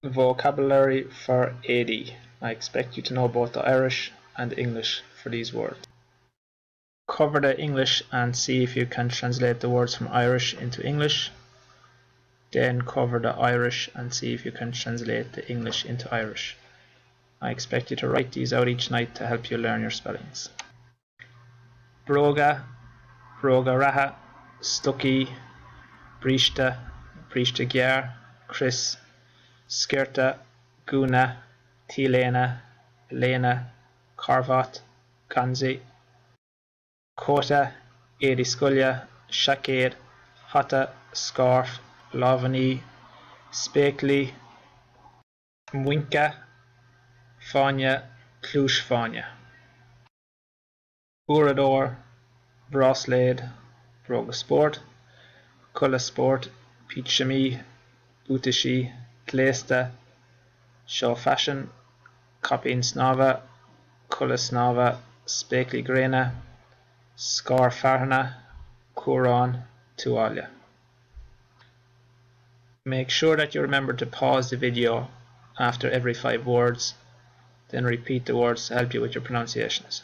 Vocabulary for Éadaí. I expect you to know both the Irish and English for these words. Cover the English and see if you can translate the words from Irish into English. Then cover the Irish and see if you can translate the English into Irish. I expect you to write these out each night to help you learn your spellings. Broga, Broga Stucky, Brista, Brista Gyar, Chris, Skirta, Guna, Tilena, Lena, Carvat, Kanzi, Kota, Éadaí Scullia, Shakir, Hata, Scarf, Lavani, Spekli, Mwinka, Fanya, Clush Fanya. Urador, Broslade, Broga Sport, Kulla Sport, Pichami, Butishi, Tlesta, Show Fashion, Copin Snava, Kulla Snava, Spekli Grena, Scar Farhana, Kuran, Tualia. Make sure that you remember to pause the video after every 5 words, then repeat the words to help you with your pronunciations.